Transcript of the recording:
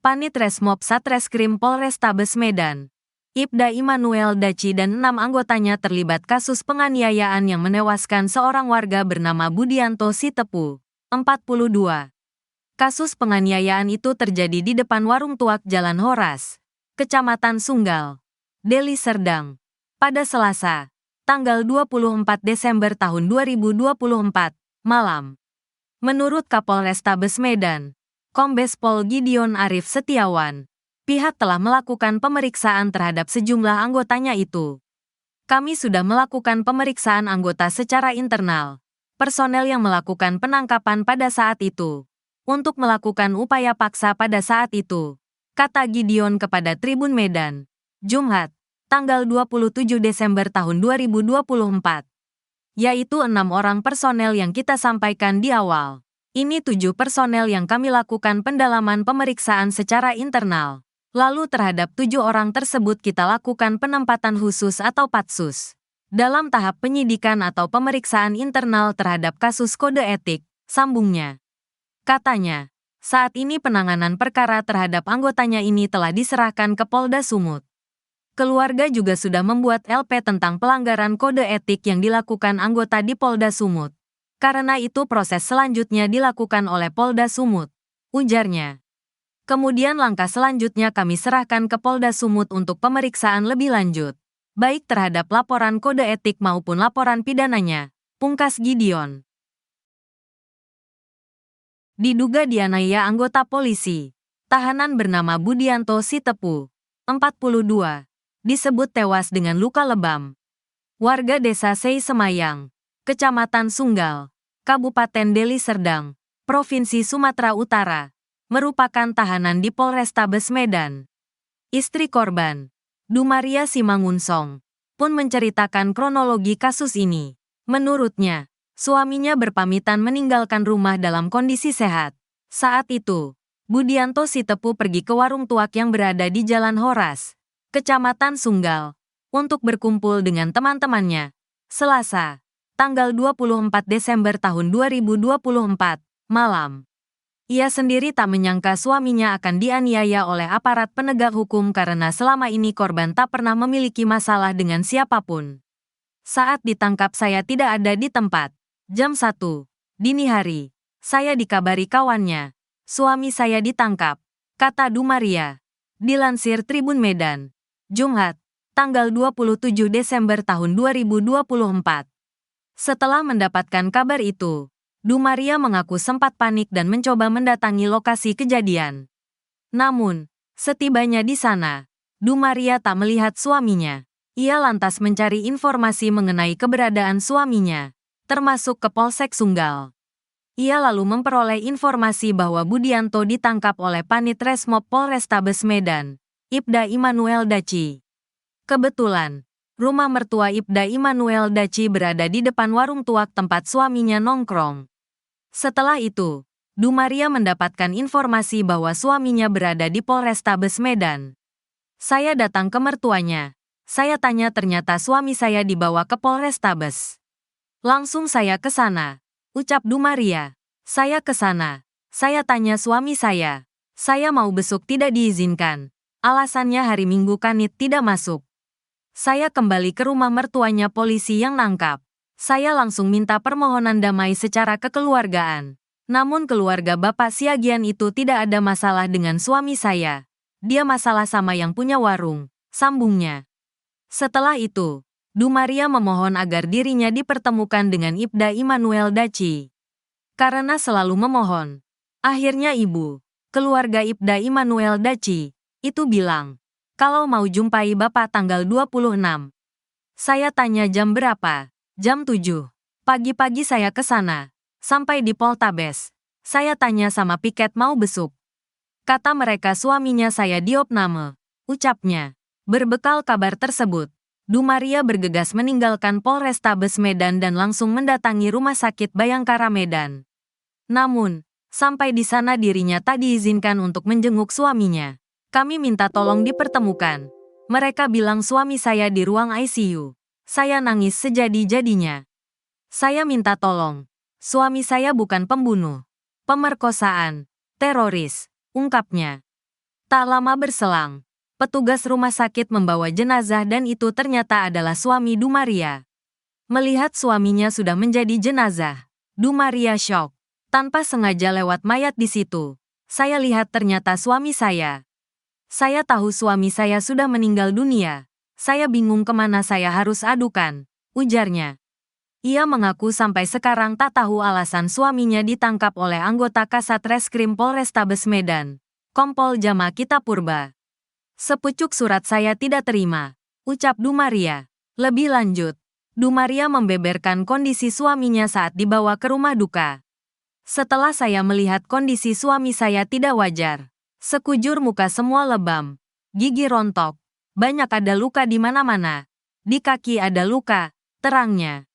Panit Resmob Satreskrim Polrestabes Medan. Ibda Immanuel Daci dan 6 anggotanya terlibat kasus penganiayaan yang menewaskan seorang warga bernama Budianto Sitepu, 42. Kasus penganiayaan itu terjadi di depan warung tuak Jalan Horas, Kecamatan Sunggal, Deli Serdang, pada Selasa, tanggal 24 Desember tahun 2024, malam. Menurut Kapolrestabes Medan, Kombes Pol Gideon Arif Setiawan, pihak telah melakukan pemeriksaan terhadap sejumlah anggotanya itu. Kami sudah melakukan pemeriksaan anggota secara internal, personel yang melakukan penangkapan pada saat itu, untuk melakukan upaya paksa pada saat itu, kata Gideon kepada Tribun Medan, Jumat, tanggal 27 Desember tahun 2024. Yaitu 6 orang personel yang kita sampaikan di awal. Ini 7 personel yang kami lakukan pendalaman pemeriksaan secara internal. Lalu terhadap 7 orang tersebut kita lakukan penempatan khusus atau patsus. Dalam tahap penyidikan atau pemeriksaan internal terhadap kasus kode etik, sambungnya. Katanya, saat ini penanganan perkara terhadap anggotanya ini telah diserahkan ke Polda Sumut. Keluarga juga sudah membuat LP tentang pelanggaran kode etik yang dilakukan anggota di Polda Sumut. Karena itu proses selanjutnya dilakukan oleh Polda Sumut, ujarnya. Kemudian langkah selanjutnya kami serahkan ke Polda Sumut untuk pemeriksaan lebih lanjut, baik terhadap laporan kode etik maupun laporan pidananya, pungkas Gideon. Diduga dianiaya anggota polisi, tahanan bernama Budianto Sitepu, 42, disebut tewas dengan luka lebam. Warga desa Sei Semayang, Kecamatan Sunggal, Kabupaten Deli Serdang, Provinsi Sumatera Utara, merupakan tahanan di Polrestabes Medan. Istri korban, Dumaria Simangunsong, pun menceritakan kronologi kasus ini. Menurutnya, suaminya berpamitan meninggalkan rumah dalam kondisi sehat. Saat itu, Budianto Sitepu pergi ke warung tuak yang berada di Jalan Horas, Kecamatan Sunggal, untuk berkumpul dengan teman-temannya. Selasa, tanggal 24 Desember tahun 2024, malam. Ia sendiri tak menyangka suaminya akan dianiaya oleh aparat penegak hukum karena selama ini korban tak pernah memiliki masalah dengan siapapun. Saat ditangkap saya tidak ada di tempat. Jam 1, dini hari, saya dikabari kawannya. Suami saya ditangkap, kata Dumaria. Dilansir Tribun Medan, Jumat, tanggal 27 Desember tahun 2024. Setelah mendapatkan kabar itu, Dumaria mengaku sempat panik dan mencoba mendatangi lokasi kejadian. Namun, setibanya di sana, Dumaria tak melihat suaminya. Ia lantas mencari informasi mengenai keberadaan suaminya, termasuk ke Polsek Sunggal. Ia lalu memperoleh informasi bahwa Budianto ditangkap oleh Panit Resmob Polrestabes Medan, Ibda Immanuel Daci. Kebetulan, rumah mertua Ibda Immanuel Daci berada di depan warung tuak tempat suaminya nongkrong. Setelah itu, Dumaria mendapatkan informasi bahwa suaminya berada di Polrestabes Medan. Saya datang ke mertuanya. Saya tanya ternyata suami saya dibawa ke Polrestabes. Langsung saya ke sana, ucap Dumaria. Saya ke sana. Saya tanya suami saya. Saya mau besuk tidak diizinkan. Alasannya hari Minggu Kanit tidak masuk. Saya kembali ke rumah mertuanya polisi yang nangkap. Saya langsung minta permohonan damai secara kekeluargaan. Namun keluarga Bapak Siagian itu tidak ada masalah dengan suami saya. Dia masalah sama yang punya warung, sambungnya. Setelah itu, Dumaria memohon agar dirinya dipertemukan dengan Ibda Immanuel Daci. Karena selalu memohon, akhirnya ibu, keluarga Ibda Immanuel Daci, itu bilang, kalau mau jumpai Bapak tanggal 26. Saya tanya jam berapa? Jam 7. Pagi-pagi saya ke sana. Sampai di Poltabes. Saya tanya sama piket mau besuk. Kata mereka suaminya saya diopname. Ucapnya. Berbekal kabar tersebut, Dumaria bergegas meninggalkan Polrestabes Medan dan langsung mendatangi Rumah Sakit Bayangkara Medan. Namun, sampai di sana dirinya tak diizinkan untuk menjenguk suaminya. Kami minta tolong dipertemukan. Mereka bilang suami saya di ruang ICU. Saya nangis sejadi-jadinya. Saya minta tolong. Suami saya bukan pembunuh, pemerkosaan, teroris, ungkapnya. Tak lama berselang, petugas rumah sakit membawa jenazah dan itu ternyata adalah suami Dumaria. Melihat suaminya sudah menjadi jenazah, Dumaria syok. Tanpa sengaja lewat mayat di situ, saya lihat ternyata suami saya. Saya tahu suami saya sudah meninggal dunia. Saya bingung kemana saya harus adukan, ujarnya. Ia mengaku sampai sekarang tak tahu alasan suaminya ditangkap oleh anggota Kasat Reskrim Polrestabes Medan, Kompol Jama Kita Purba. Sepucuk surat saya tidak terima, ucap Dumaria. Lebih lanjut, Dumaria membeberkan kondisi suaminya saat dibawa ke rumah duka. Setelah saya melihat kondisi suami saya tidak wajar, sekujur muka semua lebam, gigi rontok, banyak ada luka di mana-mana. Di kaki ada luka, terangnya.